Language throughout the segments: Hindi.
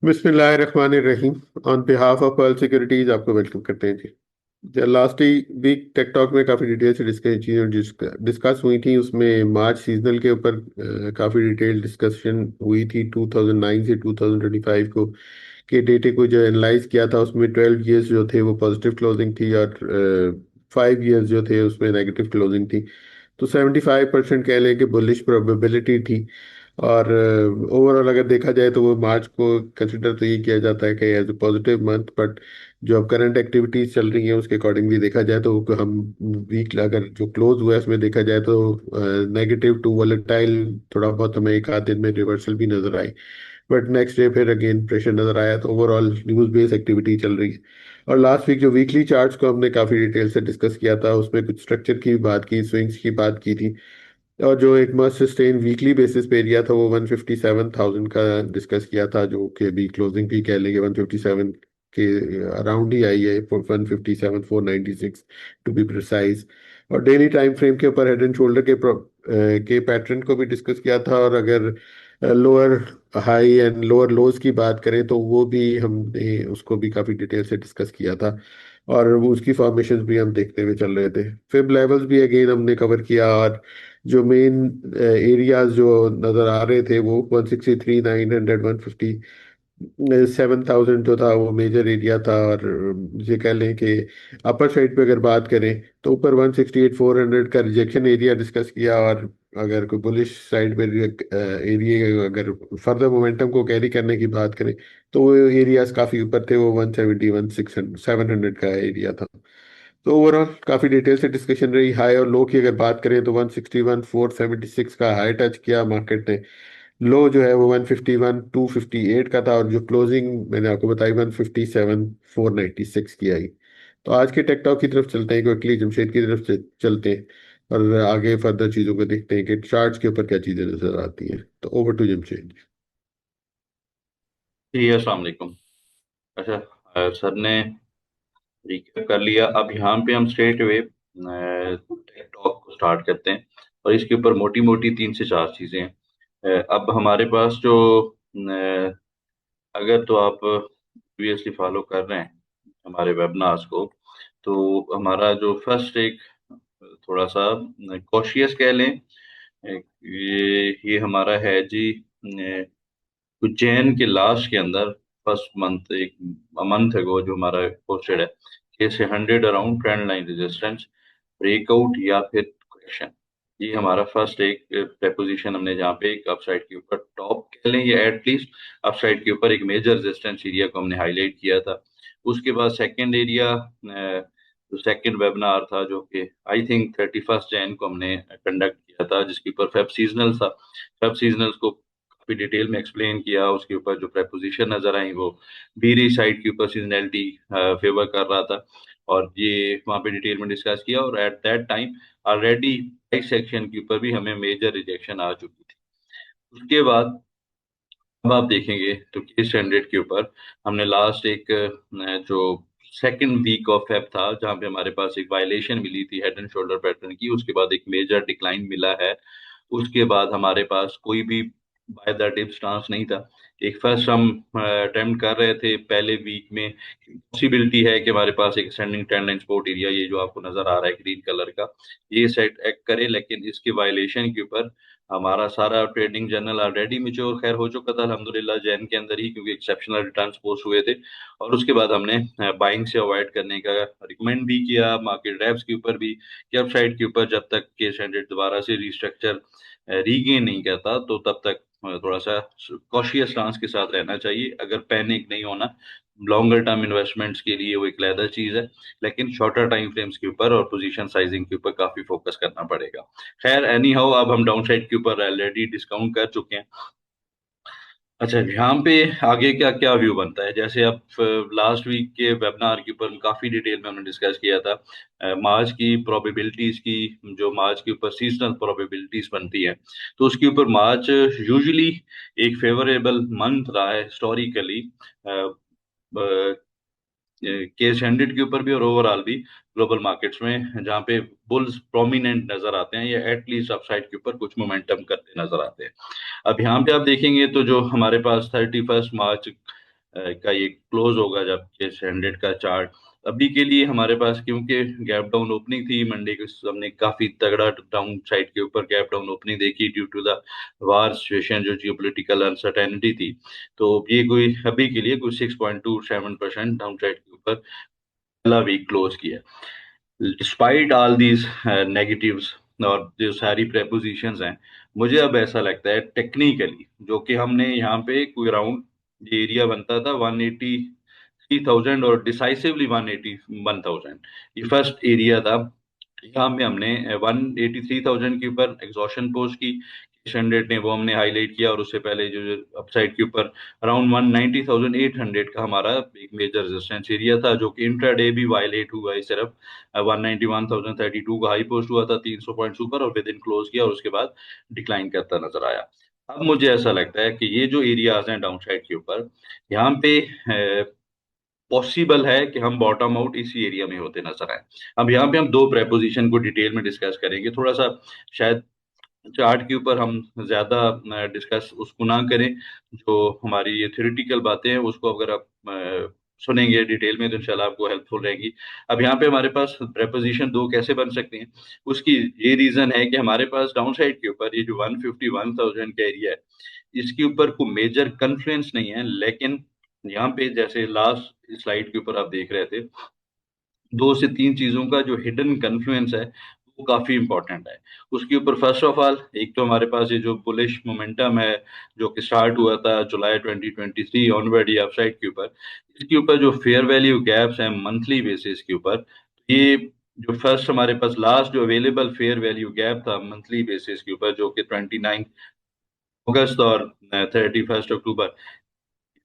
बिस्मिल्लाहिर्रहमानिर्रहीम। On behalf of pearl securities आपको वेलकम करते हैं जी। लास्ट वीक टेकटॉक में काफ़ी डिटेल से चीज़ें डिस्कस हुई थी। उसमें मार्च सीजनल के ऊपर काफ़ी डिटेल डिस्कशन हुई थी। 2009 से 2025 को के डेटे को जो एनालाइज किया था, उसमें 12 ईयर्स जो थे वो पॉजिटिव क्लोजिंग थी और 5 ईयर्स जो थे उसमें नेगेटिव क्लोजिंग थी। तो 75% कह लें कि बुलिश प्रोबेबिलिटी थी। और ओवरऑल अगर देखा जाए तो वो मार्च को कंसिडर तो ये किया जाता है कि as a positive month. But जो अब करंट एक्टिविटीज चल रही हैं उसके अकॉर्डिंगली देखा जाए तो हम वीक अगर जो क्लोज हुआ है उसमें देखा जाए तो नेगेटिव टू वोलेटाइल थोड़ा बहुत हमें एक आध दिन में रिवर्सल भी नजर आई। बट नेक्स्ट डे फिर अगेन प्रेशर नजर आया। तो ओवरऑल न्यूज बेस्ड एक्टिविटी चल रही है। और लास्ट वीक जो वीकली चार्ट्स को हमने काफी डिटेल से डिस्कस किया था, उसमें कुछ स्ट्रक्चर की बात की, स्विंग्स की बात की थी। और जो एक मस्ट सस्टेन वीकली बेसिस पे एरिया था वो 157,000 का डिस्कस किया था, जो कि अभी क्लोजिंग भी कह लेंगे 157 के अराउंड ही आई है, 157,496 टू बी प्रिसाइज। और डेली टाइम फ्रेम के ऊपर हेड एंड शोल्डर के पैटर्न को भी डिस्कस किया था। और अगर लोअर हाई एंड लोअर लोज की बात करें तो वो भी हमने उसको भी काफी डिटेल से डिस्कस किया था। और वो उसकी फॉर्मेशन भी हम देखते हुए चल रहे थे। फिब लेवल्स भी अगेन हमने कवर किया। और जो मेन एरियाज जो नजर आ रहे थे वो 163, 900, 150, 7,000 जो था वो मेजर एरिया था। और ये कह लें कि अपर साइड पे अगर बात करें तो ऊपर 168, 400 का रिजेक्शन एरिया डिस्कस किया। और अगर कोई बुलिश साइड पे एरिया अगर फर्दर मोमेंटम को कैरी करने की बात करें तो वो एरियाज काफी ऊपर थे। वो 170, 1600, 700 का एरिया था। तो ओवरऑल काफी डिटेल से डिस्कशन रही। हाई और लो की अगर बात करें तो 161, 476 का हाई टच किया मार्केट ने। लो जो है वो 151, 258 का था। और जो क्लोजिंग मैंने आपको बताई 157, 496 की आई। तो आज के टेकटॉक की तरफ चलते हैं, क्विकली जमशेद की तरफ से चलते हैं और आगे फर्दर चीजों को देखते हैं कि चार्ट्स के ऊपर क्या चीजें नजर आती हैं। तो ओवर टू जमशेद। जी अस्सलाम वालेकुम। अच्छा, सर ने रिकैप कर लिया। अब यहाँ पे हम स्ट्रेट अवे टेक टॉक को स्टार्ट करते हैं और इसके ऊपर मोटी मोटी तीन से चार चीज़ें हैं। अब हमारे पास जो अगर तो आप प्रीवियसली फॉलो कर रहे हैं हमारे वेबनार्स को, तो हमारा जो फर्स्ट एक थोड़ा सा कॉशियस कह लें, ये हमारा है जी। उज्जैन के लास्ट के अंदर फर्स्ट मंथ, एक मंथ अगो जो हमारा पोस्टेड है कि से 100 around trend line resistance breakout या फिर करेक्शन। ये हमारा फर्स्ट एक प्रपोजिशन हमने जहाँ पे एक अपसाइड के ऊपर टॉप कह लें या एटलीस्ट अपसाइड के ऊपर एक मेजर रेजिस्टेंस एरिया को हमने हाईलाइट किया था। उसके बाद सेकंड एरिया, जो सेकंड वेबिनार था जो कि आई थिंक 31 जैन को हमने कंडक्ट किया था, जिसके ऊपर फेब सीजनल था। फेब सीजनल्स को काफी डिटेल में एक्सप्लेन किया। उसके ऊपर जो प्रपोजिशन नजर आई वो बीरी साइड के ऊपर सीजनैलिटी फेवर कर रहा था, और ये वहाँ पे डिटेल में डिस्कस किया। और at that time already price section के ऊपर भी हमें मेजर रिजेक्शन आ चुकी थी। उसके बाद अब आप देखेंगे तो के स्टैंडर्ड के ऊपर हमने लास्ट एक जो सेकंड वीक ऑफ फेब था, जहाँ पे हमारे पास एक वायलेशन मिली थी हेड एंड शोल्डर पैटर्न की, उसके बाद एक मेजर डिक्लाइन मिला है। उसके बाद हमारे पास कोई भी बाय द डिप स्टांस नहीं था। एक फर्स्ट हम अटेम्प्ट कर रहे थे पहले वीक में, पॉसिबिलिटी है कि हमारे पास एक standing trend line support area, ये जो आपको नजर आ रहा है ग्रीन कलर का, ये सेट एक्ट करे। लेकिन इसके वायलेशन के ऊपर हमारा सारा ट्रेडिंग जर्नल ऑलरेडी मिच्योर खैर हो चुका था अल्हम्दुलिल्लाह जैन के अंदर ही, क्योंकि एक्सेप्शनल रिटर्न्स पोस्ट हुए थे। और उसके बाद हमने बाइंग से अवॉइड करने का रिकमेंड भी किया मार्केट रैप्स के ऊपर भी, कि अब साइड के ऊपर जब तक के स्टैंडर्ड दोबारा से रिस्ट्रक्चर रीगेन नहीं करता तो तब तक थोड़ा सा कॉशियस स्टांस के साथ रहना चाहिए। अगर पैनिक नहीं होना, लॉन्गर टर्म इन्वेस्टमेंट्स के लिए वो एक लेदर चीज है, लेकिन शॉर्टर टाइम फ्रेम्स के ऊपर और पोजीशन साइजिंग के ऊपर काफी फोकस करना पड़ेगा। खैर एनी हाउ, अब हम डाउन साइड के ऊपर ऑलरेडी डिस्काउंट कर चुके हैं। अच्छा, यहाँ पे आगे क्या क्या व्यू बनता है, जैसे अब लास्ट वीक के वेबिनार के ऊपर काफी डिटेल में हमने डिस्कस किया था मार्च की प्रोबेबिलिटीज की। जो मार्च के ऊपर सीजनल प्रोबेबिलिटीज बनती है, तो उसके ऊपर मार्च यूजुअली एक फेवरेबल मंथ रहा है हिस्टोरिकली केस 100 के ऊपर भी और ओवरऑल भी ग्लोबल मार्केट्स में, जहाँ पे बुल्स प्रोमिनेंट नजर आते हैं या एटलीस्ट अपसाइड के ऊपर कुछ मोमेंटम करते नजर आते हैं। अब यहाँ पे आप देखेंगे तो जो हमारे पास 31 मार्च का ये क्लोज होगा जब केस 100 का चार्ट। अभी के लिए हमारे पास क्योंकि गैप डाउन ओपनिंग थी मंडे को, हमने काफी तगड़ा डाउन साइड के ऊपर गैप डाउन ओपनिंग देखी due to the war situation, जो जियोपॉलिटिकल अनसर्टेनिटी थी। तो ये कोई अभी के लिए कोई 6.27% डाउन साइड के ऊपर पहला वीक क्लोज किया। डिस्पाइट ऑल दीज नेगेटिव्स और जो सारी प्रेपोजिशंस हैं, मुझे अब ऐसा लगता है टेक्निकली, जो कि हमने यहाँ पे कोई अराउंड ये एरिया बनता था 183,000 और डिसाइसिवली 181,000, ये फर्स्ट एरिया था। यहाँ पे हमने 183,000 के ऊपर एग्जॉशन पोस्ट की, 600 ने वो हमने हाईलाइट किया, और उससे पहले जो अपसाइड के ऊपर अराउंड 190,800 का हमारा एक मेजर रेजिस्टेंस एरिया था, जो कि इंट्राडे भी वायलेट हुआ है। सिर्फ 191,032 का हाई पोस्ट हुआ था 300 पॉइंट्स ऊपर, और विद इन क्लोज किया और उसके बाद डिक्लाइन करता नजर आया। अब मुझे ऐसा लगता है कि ये जो एरियाज हैं डाउन साइड के ऊपर, यहाँ पे पॉसिबल है कि हम बॉटम आउट इसी एरिया में होते नजर आए। अब यहाँ पे हम दो प्रेपोजिशन को डिटेल में डिस्कस करेंगे, थोड़ा सा शायद चार्ट के ऊपर हम ज्यादा डिस्कस उसको ना करें, जो हमारी ये थ्योरेटिकल बातें हैं उसको अगर आप सुनेंगे डिटेल में तो इंशाल्लाह आपको हेल्पफुल रहेगी। अब यहाँ पे हमारे पास प्रेपोजिशन दो कैसे बन सकते हैं, उसकी ये रीजन है कि हमारे पास डाउन साइड के ऊपर ये जो 151,000 का एरिया है, इसके ऊपर कोई मेजर कन्फ्लुएंस नहीं है, लेकिन यहाँ पे जैसे लास्ट स्लाइड के ऊपर आप देख रहे थे, दो से तीन चीजों का जो हिडन कन्फ्लुएंस है वो काफी इंपॉर्टेंट है उसके ऊपर। फर्स्ट ऑफ ऑल, एक तो हमारे पास ये जो बुलिश मोमेंटम है जो कि स्टार्ट हुआ था जुलाई 2023 ऑनवर्ड ये अपसाइड के ऊपर, इसके ऊपर जो फेयर वैल्यू गैप्स हैं मंथली बेसिस के ऊपर, ये जो फर्स्ट हमारे पास लास्ट जो अवेलेबल फेयर वैल्यू गैप था मंथली बेसिस के ऊपर, जो कि 29 अगस्त और 31 अक्टूबर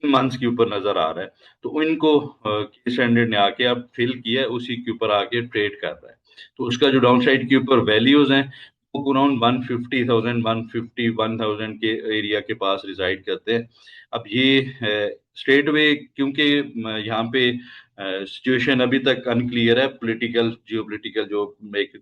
मंथ्स के ऊपर नजर आ रहा है, तो इनको स्टैंडर्ड ने आके अब फिल किया है, उसी के ऊपर आके ट्रेड कर रहा है। तो उसका जो डाउन साइड के ऊपर वैल्यूज हैं वो अराउंड 150,000 151,000 के एरिया के पास रिजाइड करते हैं। अब ये स्ट्रेट वे, क्योंकि यहाँ पे सिचुएशन अभी तक अनक्लियर है, पॉलिटिकल जियोपॉलिटिकल जो एक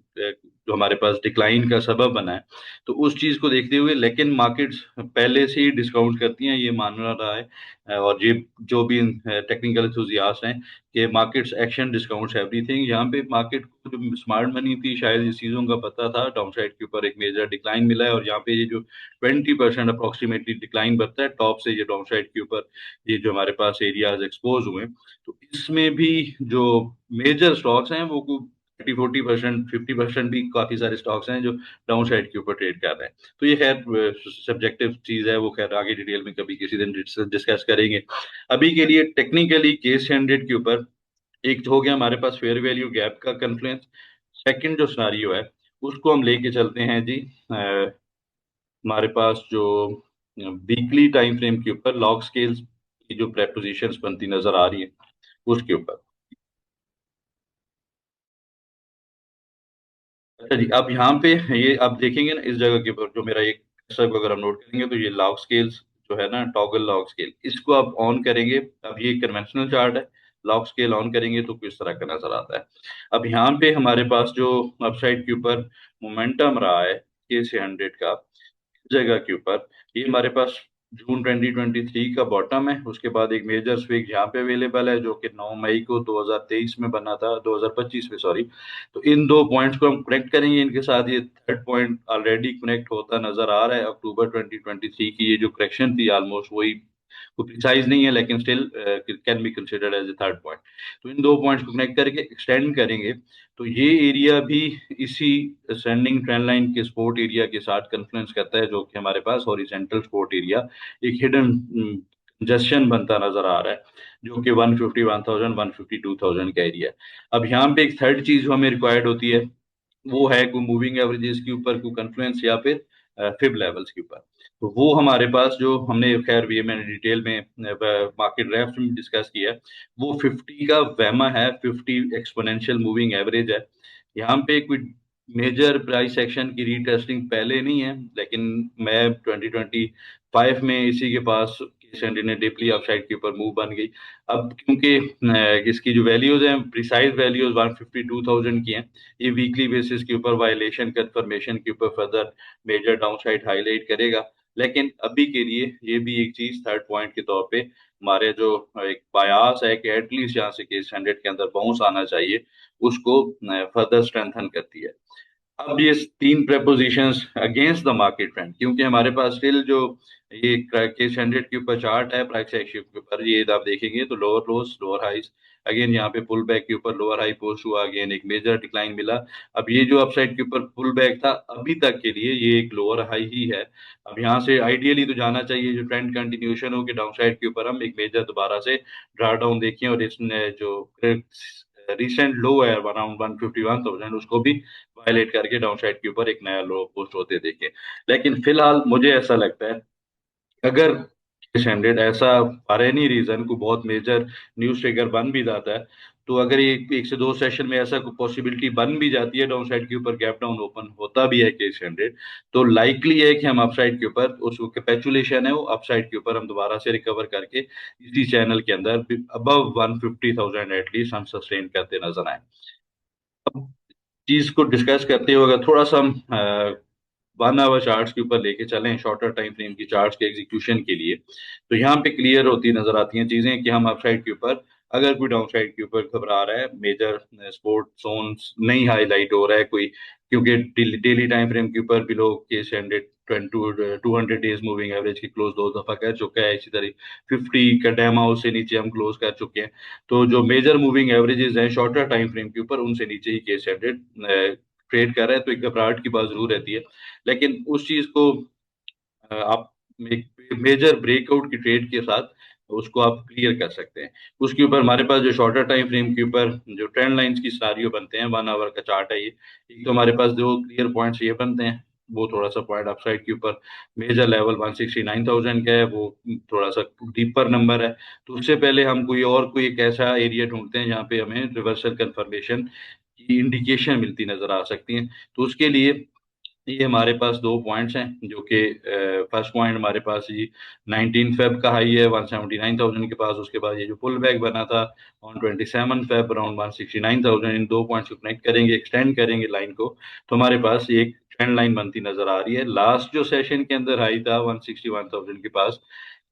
जो हमारे पास डिक्लाइन का सबब बना है, तो उस चीज को देखते हुए, लेकिन मार्केट्स पहले से ही डिस्काउंट करती हैं, ये मानना रहा है। और ये जो भी टेक्निकल एंथुजियास्ट हैं कि मार्केट्स एक्शन डिस्काउंट्स एवरीथिंग, यहाँ पे मार्केट को जो स्मार्ट मनी थी शायद इस चीज़ों का पता था, डाउन साइड के ऊपर एक मेजर डिक्लाइन मिला है, और यहाँ पे ये जो 20% अप्रोक्सीमेटली डिक्लाइन बढ़ता है टॉप से, ये डाउन साइड के ऊपर ये जो हमारे पास एरियाज एक्सपोज हुए, तो इसमें भी जो मेजर स्टॉक्स हैं वो 30-40%, 50% भी काफी सारे स्टॉक्स हैं जो डाउन साइड के ऊपर ट्रेड कर रहे हैं। तो ये खैर सब्जेक्टिव चीज है, वो खैर आगे डिटेल में कभी किसी दिन डिस्कस करेंगे। अभी के लिए टेक्निकली केस 100 के ऊपर एक तो हो गया हमारे पास फेयर वैल्यू गैप का कन्फ्लुएंस। सेकंड जो सिनारियो है उसको हम लेके चलते हैं जी, हमारे पास जो वीकली टाइम फ्रेम के ऊपर लॉग स्केल्स की जो प्रेपोजिशंस बनती नजर आ रही है उसके ऊपर। अच्छा जी, अब यहाँ पे ये आप देखेंगे ना, इस जगह के ऊपर जो मेरा एक सब अगर हम नोट करेंगे तो ये लॉग स्केल्स जो है ना, टॉगल लॉग स्केल, इसको आप ऑन करेंगे। अब ये कन्वेंशनल चार्ट है, लॉग स्केल ऑन करेंगे तो किस तरह का नजर आता है। अब यहाँ पे हमारे पास जो अपसाइड के ऊपर मोमेंटम रहा है के से 100 का जगह के ऊपर, ये हमारे पास जून 2023 का बॉटम है, उसके बाद एक मेजर स्विंग यहाँ पे अवेलेबल है जो कि 9 मई को 2023 में बना था, 2025 में सॉरी। तो इन दो पॉइंट्स को हम कनेक्ट करेंगे, इनके साथ ये थर्ड पॉइंट ऑलरेडी कनेक्ट होता नजर आ रहा है। अक्टूबर 2023 की ये जो करेक्शन थी ऑलमोस्ट वही, वो प्रिसाइज नहीं है लेकिन still can be considered as a third point. तो इन दो पॉइंट्स को कनेक्ट करके एक्सटेंड करेंगे तो ये एरिया भी इसी असेंडिंग ट्रेंड लाइन के सपोर्ट एरिया के साथ कन्फ्लुएंस करता है, जो कि हमारे पास हॉरिजॉन्टल सपोर्ट एरिया एक हिडन कंजस्शन बनता नजर आ रहा है, जो कि 151,000 152,000 का एरिया है। अब यहाँ पे एक थर्ड चीज जो हमें रिक्वायर्ड होती है, वो है कोई मूविंग एवरेजेस के ऊपर कोई कन्फ्लुएंस या फिर फिब लेवल्स के ऊपर। तो वो हमारे पास जो हमने खैर ये मैंने डिटेल में मार्केट रेफ्ट में डिस्कस किया है, वो 50 का वेमा है, 50 एक्सपोनेंशियल मूविंग एवरेज है। यहाँ पे कोई मेजर प्राइस एक्शन की रीटेस्टिंग पहले नहीं है, लेकिन मैं 2025 में इसी के पास सेंडी ने डीपली अपसाइड के ऊपर मूव बन गई। अब क्योंकि इसकी जो वैल्यूज हैं प्रिसाइज वैल्यूज 152,000 की हैं, ये वीकली बेसिस के ऊपर वायलेशन कंफर्मेशन के ऊपर फर्दर मेजर डाउनसाइड हाईलाइट करेगा। लेकिन अभी के लिए ये भी एक चीज थर्ड पॉइंट के तौर पे हमारे जो एक बायास है कि एटलीस्ट यहाँ से केस 100 के अंदर बाउंस आना चाहिए, उसको फर्दर स्ट्रेंथन करती है। अब ये तीन propositions against the market trend, क्योंकि हमारे पास स्टिल जो ये केस 100 के ऊपर चार्ट है प्राइस एक्शन के ऊपर, ये आप देखेंगे तो लोअर लोस लोअर हाइस, अगेन यहाँ पे पुल बैक के ऊपर लोअर हाई पोस्ट हुआ, अगेन एक मेजर डिक्लाइन मिला। अब ये जो अपसाइड के ऊपर पुल बैक था अभी तक के लिए ये एक लोअर हाई ही है। अब यहाँ से आइडियली तो जाना चाहिए जो ट्रेंड कंटिन्यूशन हो के डाउन साइड के ऊपर हम एक मेजर दोबारा से ड्रा डाउन देखें, और इसने जो रिसेंट लो है अराउंड 151,000 उसको भी वायलेट करके डाउन साइड के ऊपर एक नया लो पोस्ट होते देखें। लेकिन फिलहाल मुझे ऐसा लगता है अगर हंड्रेड ऐसा फॉर एनी रीजन को बहुत मेजर न्यूज ट्रिगर बन भी जाता है, तो अगर ये एक से दो सेशन में ऐसा कोई पॉसिबिलिटी बन भी जाती है, डाउन साइड के ऊपर गैप डाउन ओपन होता भी है केस 100, तो लाइकली है कि हम अपसाइड के ऊपर उस कैपेचुलेशन है वो अपसाइड के ऊपर हम दोबारा से रिकवर करके इसी चैनल के अंदर अबव 150,000 एटलीस्ट हम सस्टेन करते नजर आए। अब चीज को डिस्कस करते हुए अगर थोड़ा सा हम 1 आवर चार्ट्स के ऊपर लेके चलें शॉर्टर टाइम फ्रेम की चार्ट्स के एग्जीक्यूशन के लिए, तो यहाँ पे क्लियर होती नजर आती हैं चीजें कि हम अपसाइड के ऊपर अगर कोई डाउन साइड के ऊपर घबरा रहा है, मेजर स्पोर्ट जोन्स नहीं हाईलाइट हो रहा है कोई, क्योंकि डेली टाइम फ्रेम के ऊपर below case 100 200 days moving average की क्लोज दो दफा कर चुका है, इसी तरह 50 का डैम हाउस से नीचे हम क्लोज कर चुके हैं। तो जो मेजर मूविंग एवरेजेस हैं शॉर्टर टाइम फ्रेम के ऊपर उनसे नीचे ही केस 100 ट्रेड कर रहा है, तो एक घबराहट की बात जरूर रहती है। लेकिन उस चीज को आप एक मेजर ब्रेकआउट की ट्रेड के साथ उसको आप क्लियर कर सकते हैं। उसके ऊपर हमारे पास जो शॉर्टर टाइम फ्रेम के ऊपर जो ट्रेंड लाइंस की सिनारियो बनते हैं 1 आवर का चार्ट है ये, एक तो हमारे पास जो क्लियर पॉइंट्स ये बनते हैं, वो थोड़ा सा पॉइंट अपसाइड के ऊपर मेजर लेवल 169,000 का है, वो थोड़ा सा डीपर नंबर है। तो उससे पहले हम कोई एक ऐसा एरिया ढूंढते हैं जहाँ पे हमें रिवर्सल कंफर्मेशन की इंडिकेशन मिलती नजर आ सकती है। तो उसके लिए ये हमारे पास दो पॉइंट्स हैं जो कि फर्स्ट पॉइंट हमारे पास ये 19 फेब का हाई है 179,000 के पास, उसके बाद ये जो पुल बैक बना था ऑन 27 फेब अराउंड 169,000, इन दो पॉइंट्स को कनेक्ट करेंगे एक्सटेंड करेंगे लाइन को, तो हमारे पास ये एक ट्रेंड लाइन बनती नजर आ रही है। लास्ट जो सेशन के अंदर हाई था 161,000 के पास,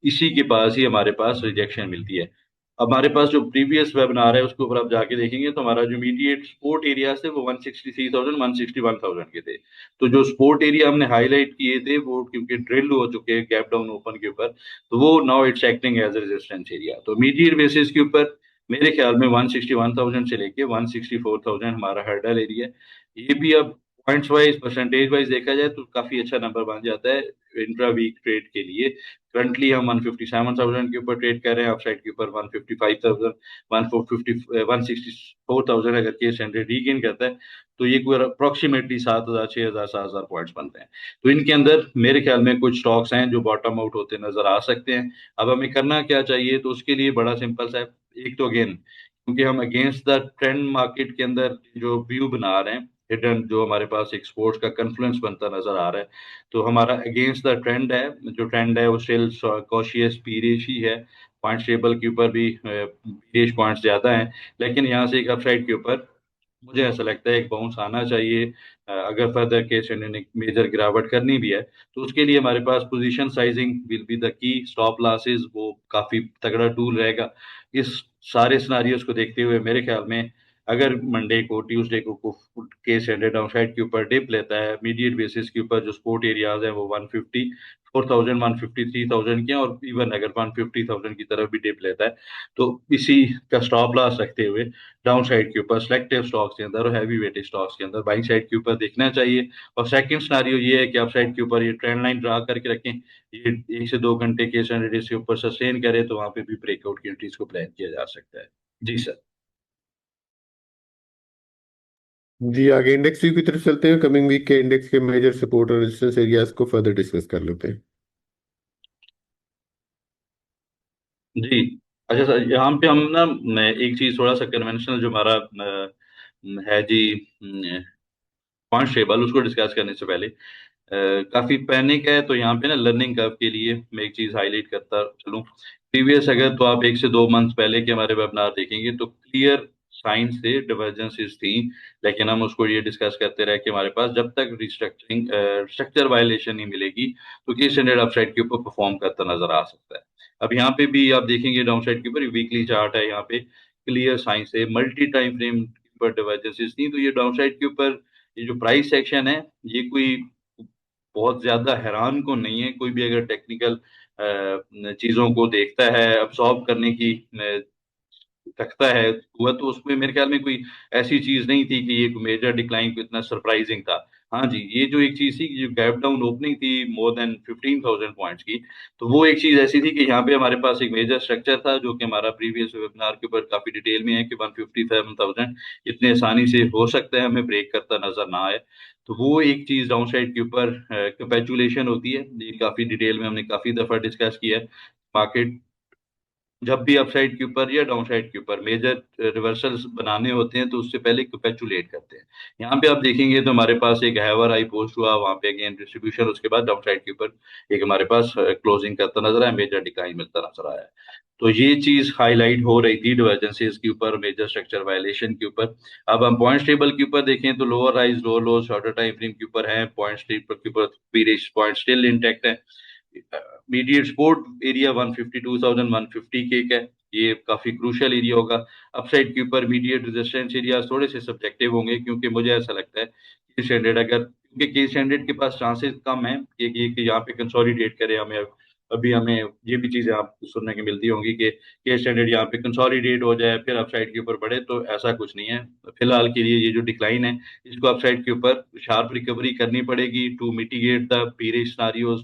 इसी के पास ही हमारे पास रिजेक्शन मिलती है। अब हमारे पास जो प्रीवियस वेबिनार है उसके ऊपर आप जाके देखेंगे तो हमारा जो इमीडिएट सपोर्ट एरियाज थे वो 163,000 161,000 के थे। तो जो स्पोर्ट एरिया हमने हाईलाइट किए थे वो क्योंकि ड्रिल हो चुके हैं गैप डाउन ओपन के ऊपर, तो वो now it's acting as a resistance area. तो इमीडिएट बेसिस के ऊपर मेरे ख्याल में 161,000 से लेके 164,000 हमारा हर्डल एरिया है। ये भी अब पॉइंट्स वाइज परसेंटेज वाइज देखा जाए तो काफी अच्छा नंबर बन जाता है इंट्रा वीक ट्रेड के लिए। करंटली हम 157,000 के ऊपर ट्रेड कर रहे हैं, अपसाइड के ऊपर 155,000 150 164,000 अगर केस 100 रीगेन करता है तो ये कोई अप्रोक्सीमेटली 7,000 6,000 7,000 पॉइंट्स बनते हैं। तो इनके अंदर मेरे ख्याल में कुछ स्टॉक्स हैं जो बॉटम आउट होते नजर आ सकते हैं। अब हमें करना क्या चाहिए, तो उसके लिए बड़ा सिंपल सा है। एक तो अगेन क्योंकि हम अगेंस्ट द ट्रेंड मार्केट के अंदर जो व्यू बना रहे हैं, हिडन जो हमारे पास एक स्पोर्ट्स का कन्फ्लुएंस बनता नजर आ रहा है, तो हमारा अगेंस्ट द ट्रेंड है। जो ट्रेंड है वो स्टिल कॉशियस पीरिश ही है, पॉइंट टेबल के ऊपर भी पीरिश पॉइंट्स ज्यादा हैं, लेकिन यहाँ से एक अपसाइड के ऊपर मुझे ऐसा लगता है एक बाउंस आना चाहिए। अगर फर्दर केस ने मेजर गिरावट करनी भी है तो उसके लिए हमारे पास position sizing will be the key, stop losses वो काफी तगड़ा टूल रहेगा। इस सारे सिनारियोज को देखते हुए मेरे ख्याल में अगर मंडे को ट्यूसडे को केस एंडेड डाउन साइड के ऊपर डिप लेता है, मीडिएट बेसिस के ऊपर जो सपोर्ट एरियाज है वो 154,000 153,000 के हैं, और इवन अगर 150,000 की तरफ भी डिप लेता है तो इसी का स्टॉप लॉस रखते हुए डाउन साइड के ऊपर सिलेक्टिव स्टॉक्स के अंदर और हैवी वेटेड स्टॉक्स के अंदर बाइंग साइड के ऊपर देखना चाहिए। और सेकंड सिनारियो ये है कि आप साइड के ऊपर ये ट्रेंड लाइन ड्रा करके रखें, ये 1 से 2 घंटे के सैटरडे के ऊपर सस्टेन करे तो वहां पे भी ब्रेकआउट की एंट्रीज को प्लान किया जा सकता है। जी सर। जी आगे इंडेक्स व्यू की तरफ चलते हैं। कमिंग वीक के इंडेक्स के मेजर सपोर्ट और रेजिस्टेंस एरियाज को फर्दर डिस्कस कर लेते हैं। जी अच्छा सर, यहाँ पे हम ना मैं एक चीज थोड़ा सा कन्वेंशनल जो हमारा है जी पॉइंट टेबल उसको डिस्कस करने से पहले काफी पैनिक है, तो यहाँ पे ना लर्निंग कर्व के लिए मैं एक चीज हाईलाइट करता चलूँ। प्रीवियस अगर तो आप 1 से 2 मंथ पहले के हमारे वेबिनार देखेंगे तो क्लियर साइन से डिवर्जेंसेस थी, लेकिन हम उसको ये डिस्कस करते रहे कि हमारे पास जब तक रिस्ट्रक्चरिंग स्ट्रक्चर वायलेशन नहीं मिलेगी तो की स्टैंडर्ड अपसाइड के ऊपर परफॉर्म करता नजर आ सकता है। अब यहाँ पे भी आप देखेंगे डाउन साइड के ऊपर वीकली चार्ट है, यहाँ पे क्लियर साइन से मल्टी टाइम फ्रेम के ऊपर डिवर्जेंसेस थी। तो ये डाउन साइड के ऊपर ये जो प्राइस सेक्शन है, ये कोई बहुत ज्यादा हैरान को नहीं है। कोई भी अगर टेक्निकल चीजों को देखता है, अब्सॉर्ब करने की रखता है हुआ, तो उसमें मेरे ख्याल में कोई ऐसी चीज नहीं थी कि ये मेजर डिक्लाइन को इतना सरप्राइजिंग था। हाँ जी, ये जो एक चीज थी कि जो गैप डाउन ओपनिंग थी मोर देन 15,000 पॉइंट्स की, तो वो एक चीज ऐसी थी कि यहाँ पे हमारे पास एक मेजर स्ट्रक्चर था जो कि हमारा प्रीवियस वेबिनार के ऊपर काफी डिटेल में है कि 157,000 इतने आसानी से हो सकता है हमें ब्रेक करता नजर ना आए। तो वो एक चीज डाउन साइड के ऊपर कैपेचुलेशन होती है, ये काफी डिटेल में हमने काफी दफा डिस्कस किया है। मार्केट जब भी अपसाइड के ऊपर या डाउन साइड के ऊपर मेजर रिवर्सल्स बनाने होते हैं तो उससे पहले कैपेचुलेट करते हैं। यहाँ पे आप देखेंगे तो हमारे पास एक हैवर आई पोस्ट हुआ, वहां पे अगेन डिस्ट्रीब्यूशन, उसके बाद डाउन साइड के ऊपर एक हमारे पास क्लोजिंग करता नजर आया, मेजर डिक्लाइन मिलता नजर आया। तो ये चीज हाईलाइट हो रही थी डिवर्जेंसेस के ऊपर, मेजर स्ट्रक्चर वायलेशन के ऊपर। अब हम पॉइंट टेबल के ऊपर देखें तो लोअर राइज लोअर लो शॉर्टर टाइम फ्रेम के ऊपर है, पॉइंट टेबल के ऊपर पॉइंट स्टिल इंटैक्ट है। मीडिएट सपोर्ट एरिया 152,150 के है, ये काफी क्रूशियल एरिया होगा। अपसाइड के ऊपर मीडिएट रेजिस्टेंस एरिया थोड़े से सब्जेक्टिव होंगे, क्योंकि मुझे ऐसा लगता है कि स्टैंडर्ड अगर, क्योंकि के स्टैंडर्ड के पास चांसेस कम है कि यहाँ पे कंसोलिडेट करे। हमें अभी हमें ये भी चीजें आप सुनने की मिलती होंगी कि के स्टैंडर्ड यहाँ पे कंसोलिडेट हो जाए फिर अपसाइड के ऊपर बढ़े, तो ऐसा कुछ नहीं है। फिलहाल के लिए ये जो डिक्लाइन है, इसको अपसाइड के ऊपर शार्प रिकवरी करनी पड़ेगी to mitigate the bearish scenarios,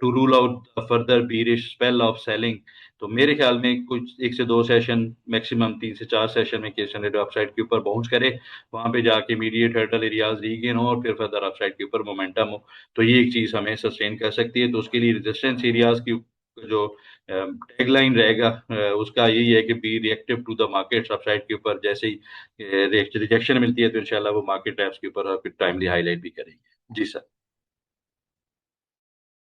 to rule out further bearish spell of selling. तो मेरे ख्याल में कुछ 1 से 2 सेशन, मैक्सिमम 3 से 4 सेशन में केस स्टैंडर्ड अपसाइड के ऊपर बाउंस करे, वहां पे जाके इमीडिएट हर्डल एरियाज रीगेन हो और फिर फर्दर अपसाइड के ऊपर मोमेंटम हो, तो ये एक चीज हमें सस्टेन कर सकती है। तो उसके लिए रेजिस्टेंस एरियाज की जो टैगलाइन रहेगा उसका यही है कि be reactive to the market. Upside के ऊपर जैसे ही रिजेक्शन मिलती है तो इंशाल्लाह वो मार्केट टैप्स के ऊपर टाइमली हाईलाइट भी करेंगे। जी सर।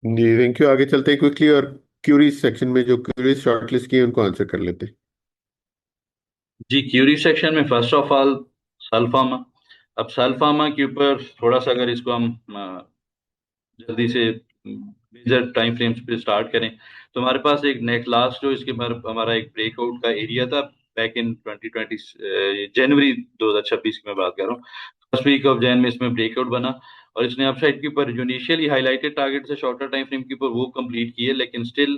जी थैंक यू। आगे चलते हैं क्विकली, और क्यूरीज सेक्शन में जो क्यूरीज शॉर्टलिस्ट किए उनको आंसर कर लेते हैं। जी, क्यूरी सेक्शन में फर्स्ट ऑफ ऑल सल्फामा। अब सल्फामा के ऊपर थोड़ा सा अगर इसको हम जल्दी से मेजर टाइम फ्रेम्स पे स्टार्ट करें, तो हमारे पास एक नेक लास्ट जो इसके बाद हमारा एक ब्रेकआउट का एरिया था बैक इन 2020, जनवरी 2026 की मैं बात कर रहा हूँ। फर्स्ट वीक ऑफ जैन में इसमें ब्रेकआउट बना और इसने अपसाइड के ऊपर जो इनिशियली हाईलाइटेड टारगेट से शॉर्टर टाइम फ्रेम के ऊपर वो कंप्लीट किए, लेकिन still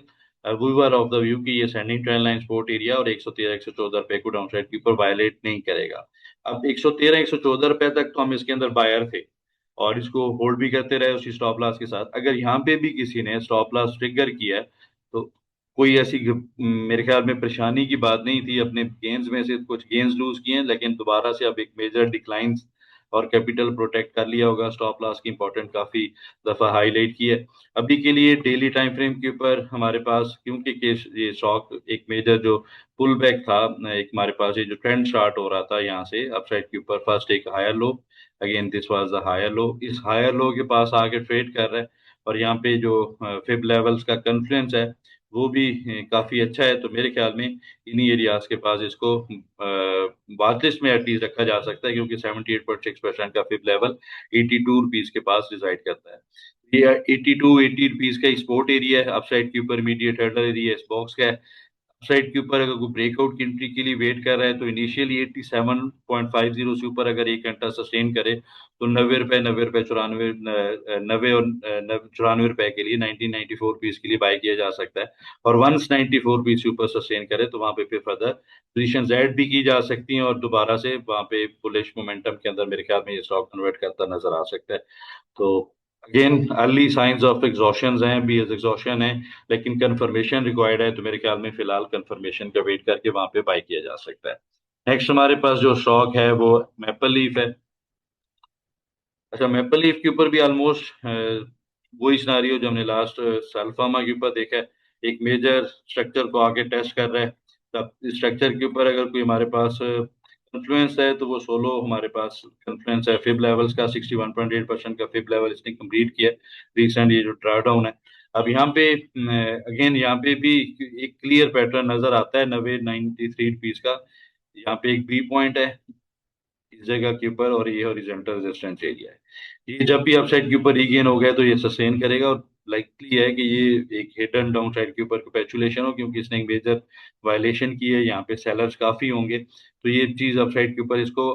we were of the view कि ये ascending trend line support area और 113 114 रुपए को डाउन साइड के ऊपर वायलेट नहीं करेगा। अब 113 114 रुपए तक तो हम इसके अंदर बायर थे और इसको होल्ड भी करते रहे उसी स्टॉप लॉस के साथ। अगर यहाँ पे भी किसी ने स्टॉप लॉस ट्रिगर किया है तो कोई ऐसी मेरे ख्याल में परेशानी की बात नहीं थी। अपने गेन्स में से कुछ गेन्स लूज किए हैं, लेकिन दोबारा से अब एक मेजर डिक्लाइन और कैपिटल प्रोटेक्ट कर लिया होगा। स्टॉप लॉस की इंपॉर्टेंट काफी दफा हाईलाइट की है। अभी के लिए डेली टाइम फ्रेम के ऊपर हमारे पास, क्योंकि ये स्टॉक एक मेजर जो पुल बैक था, एक हमारे पास ये जो ट्रेंड स्टार्ट हो रहा था यहाँ से अपसाइड के ऊपर, फर्स्ट एक higher low, again this was the higher low, इस हायर लो के पास आके ट्रेड कर रहा है और यहाँ पे जो फिब लेवल्स का कन्फ्लुएंस है वो भी काफी अच्छा है। तो मेरे ख्याल में इन्हीं एरियाज के पास इसको वाच लिस्ट में एटलीस्ट रखा जा सकता है, क्योंकि 78.6% का फिब लेवल 82 रुपीज के पास रिजाइड करता है। ये 82 80 रुपीज का एक्सपोर्ट एरिया है, अपसाइड के ऊपर मीडिएट हर्डल एरिया इस बॉक्स का है। साइड के ऊपर अगर कोई ब्रेकआउट की एंट्री के लिए वेट कर रहा है तो इनिशियली 87.50 से ऊपर अगर 1 घंटा सस्टेन करे तो 90 रुपए, 90 रुपए 94, 90 और 94 रुपए के लिए 1994 पीस के लिए बाय किया जा सकता है। और वंस 94 पीस से ऊपर सस्टेन करे तो वहां पे फिर फर्दर पोजिशन ऐड भी की जा सकती हैं और दोबारा से वहां पे बुलिश मोमेंटम के अंदर मेरे ख्याल में ये स्टॉक कन्वर्ट करता नजर आ सकता है। तो again early signs of exhaustion हैं, बी एज एग्जॉशन है, लेकिन कंफर्मेशन रिक्वायर्ड है। तो मेरे ख्याल में फिलहाल कंफर्मेशन का वेट करके वहां पे बाय किया जा सकता है। नेक्स्ट हमारे पास जो स्टॉक है वो मैपल लीफ है। अच्छा, मैपल लीफ के ऊपर भी ऑलमोस्ट वही सिनारियो जो हमने लास्ट सल्फामा के ऊपर देखा है, एक मेजर स्ट्रक्चर को आगे टेस्ट कर रहा है। तब इस स्ट्रक्चर के ऊपर अगर कोई हमारे पास कंफ्लुएंस है तो वो सोलो हमारे पास कंफ्लुएंस है फिब लेवल्स का 61.8% का फिब लेवल इसने कंप्लीट किया रिसेंट ये जो ड्राडाउन है। अब यहाँ पे अगेन यहाँ पे भी एक क्लियर पैटर्न नजर आता है 90 93 रुपीज का। यहाँ पे एक बी पॉइंट है इस जगह के ऊपर, और ये हॉरिजॉन्टल रेजिस्टेंस एरिया है। ये जब भी अपसाइड के ऊपर रीगेन हो गया तो ये सस्टेन करेगा, और लाइकली है कि ये एक हिडन डाउन साइड के ऊपर कैपेचुलेशन हो, क्योंकि इसने एक मेजर वायलेशन की है, यहाँ पे सेलर्स काफी होंगे, तो ये चीज अपसाइड के ऊपर इसको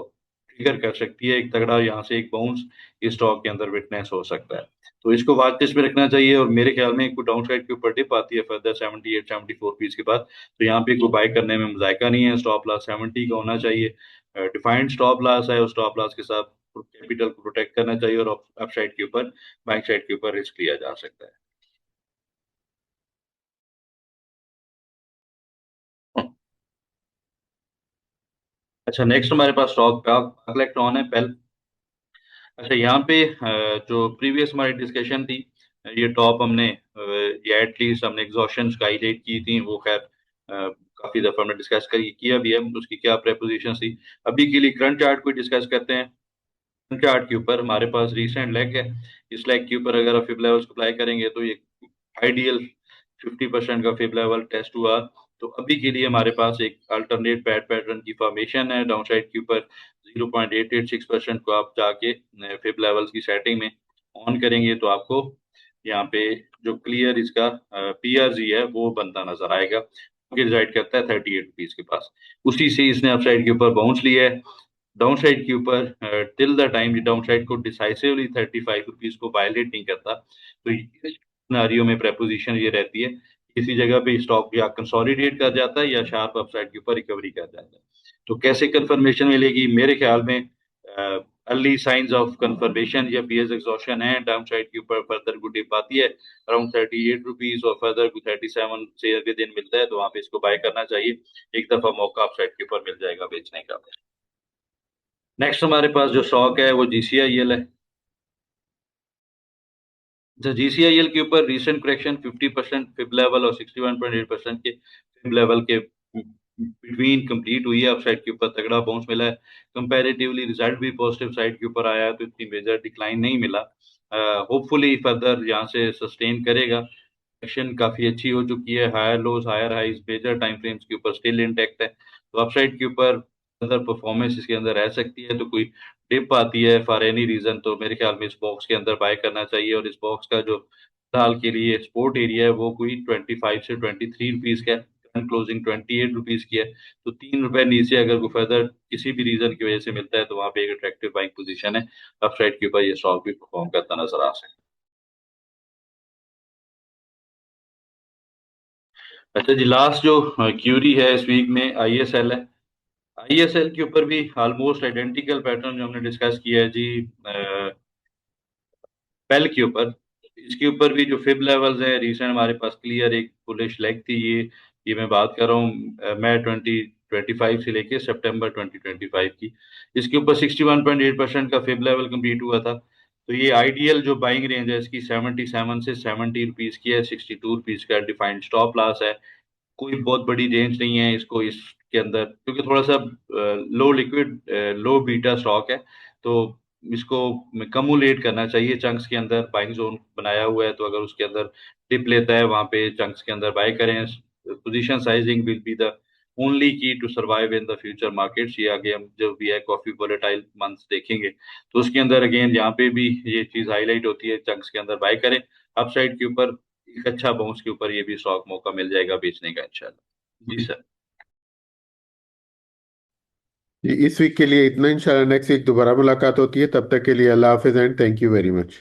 ट्रिगर कर सकती है। एक तगड़ा यहाँ से एक बाउंस इस स्टॉक के अंदर विटनेस हो सकता है, तो इसको वॉच लिस्ट में रखना चाहिए। और मेरे ख्याल में कोई डाउन साइड के ऊपर डिप आती है फर्दर 78 74 पीस के बाद, तो यहाँ पे कोई बाय करने में मुजायका नहीं है। स्टॉप लॉस 70 का होना चाहिए, डिफाइंड स्टॉप लॉस है, उस स्टॉप लॉस के साथ कैपिटल को प्रोटेक्ट करना चाहिए, और अप साइड के ऊपर बाइक साइड के ऊपर रिस्क लिया जा सकता है। अच्छा, नेक्स्ट हमारे पास स्टॉक इलेक्ट्रॉन है, पेल। अच्छा, यहाँ पे जो प्रीवियस हमारी डिस्कशन थी, ये टॉप हमने या एटलीस्ट हमने एग्जॉशन का हाईलाइट की थी, वो खैर काफी दफा हमने डिस्कस किया भी है, उसकी क्या प्रेपोजिशन थी। अभी के लिए करंट चार्ट को डिस्कस करते हैं। चार्ट के ऊपर हमारे पास रीसेंट लेग है, इस लेग के ऊपर अगर आप फिब लेवल्स अप्लाई करेंगे तो ये आइडियल 50% का फिब लेवल टेस्ट हुआ। तो अभी के लिए हमारे पास एक अल्टरनेट पैड पैटर्न की फॉर्मेशन है डाउन साइड के ऊपर। 0.886% को आप जाके फिब लेवल्स की सेटिंग में ऑन करेंगे तो आपको यहाँ पे जो क्लियर इसका पीआरजी है वो बनता नजर आएगा, जो कि रिजाइड करता है 38 रुपीज के पास। उसी से इसने अपसाइड के ऊपर बाउंस लिया है डाउन साइड के ऊपर। Till the time down side को डिसाइसिवली 35 रुपीज को वायलेट नहीं करता, तो सिनारियो में प्रेपोजिशन ये रहती है, किसी जगह पे स्टॉक या कंसोलिडेट कर जाता है या शार्प अपसाइड के ऊपर रिकवरी कर जाता है। तो कैसे कंफर्मेशन मिलेगी? मेरे ख्याल में अर्ली साइंस ऑफ कंफर्मेशन या पीएस एग्जॉशन है, डाउन साइड के ऊपर फर्दर को डिप आती है अराउंड 38 रुपीज, और फर्दर को 37 से अगले दिन मिलता है, तो वहां पे इसको बाय करना चाहिए। एक दफा मौका अपसाइड के ऊपर मिल जाएगा बेचने का। नेक्स्ट हमारे पास जो स्टॉक है वो जीसीआईएल है। जो जीसीआईएल के ऊपर रीसेंट करेक्शन 50% फिब लेवल और 61.8% के फिब लेवल के बिटवीन कंप्लीट हुई है। अपसाइड के ऊपर तगड़ा बाउंस मिला है, कंपैरेटिवली रिजल्ट भी पॉजिटिव साइड के ऊपर आया है, तो इतनी मेजर डिक्लाइन नहीं मिला। होपफुली फर्दर यहाँ से सस्टेन करेगा। एक्शन काफी अच्छी हो चुकी है, higher lows higher highs major time frames के ऊपर स्टिल इंटेक्ट है, तो अपसाइड के ऊपर अगर परफॉर्मेंस इसके अंदर रह सकती है। तो कोई डिप आती है फॉर एनी रीजन तो मेरे ख्याल में इस बॉक्स के अंदर बाय करना चाहिए, और इस बॉक्स का जो फिलहाल के लिए सपोर्ट एरिया है वो कोई 25 से 23 रुपीज का है। करंट क्लोजिंग 28 रुपीज की है, तो 3 रुपए नीचे अगर कोई फर्दर किसी भी रीजन की वजह से मिलता है तो वहां पे एक अट्रैक्टिव बाइंग पोजीशन है। अपसाइड के ऊपर ये स्टॉक भी परफॉर्म करता नजर आ सकता है। अच्छा जी, लास्ट जो क्यूरी है इस वीक में आईएसएल है। आईएसएल के ऊपर भी ऑलमोस्ट आइडेंटिकल पैटर्न जो हमने डिस्कस किया है जी पेल के ऊपर, इसके ऊपर भी जो फिब लेवल्स है रिसेंट हमारे पास क्लियर एक बुलिश लेग थी। ये मैं बात कर रहा हूँ मई 2025 से लेके सितंबर 2025 की। इसके ऊपर 61.8% का फिब लेवल कंप्लीट हुआ था, तो ये आइडियल जो बाइंग रेंज है इसकी 77 से 70 रुपीज की है। 62 रुपीज का डिफाइंड स्टॉप लॉस है। कोई बहुत बड़ी रेंज नहीं है इसको इसके अंदर, क्योंकि थोड़ा सा लो लिक्विड लो बीटा स्टॉक है, तो इसको कमुलेट करना चाहिए चंक्स के अंदर। बाइंग जोन बनाया हुआ है, तो अगर उसके अंदर टिप लेता है वहां पे चंक्स के अंदर बाय करें। Position sizing will be the only key to survive in the future markets. ये आगे हम जो भी है काफी वोलेटाइल मंथ्स देखेंगे, तो उसके अंदर अगेन यहाँ पे भी ये चीज हाईलाइट होती है, चंक्स के अंदर बाय करें। अपसाइड के ऊपर एक अच्छा बाउंस के ऊपर ये भी स्टॉक मौका मिल जाएगा बेचने का इंशाल्लाह। जी सर। जी, इस वीक के लिए इतना। इंशाल्लाह नेक्स्ट वीक दोबारा मुलाकात होती है, तब तक के लिए अल्लाह हाफिज and thank you very much.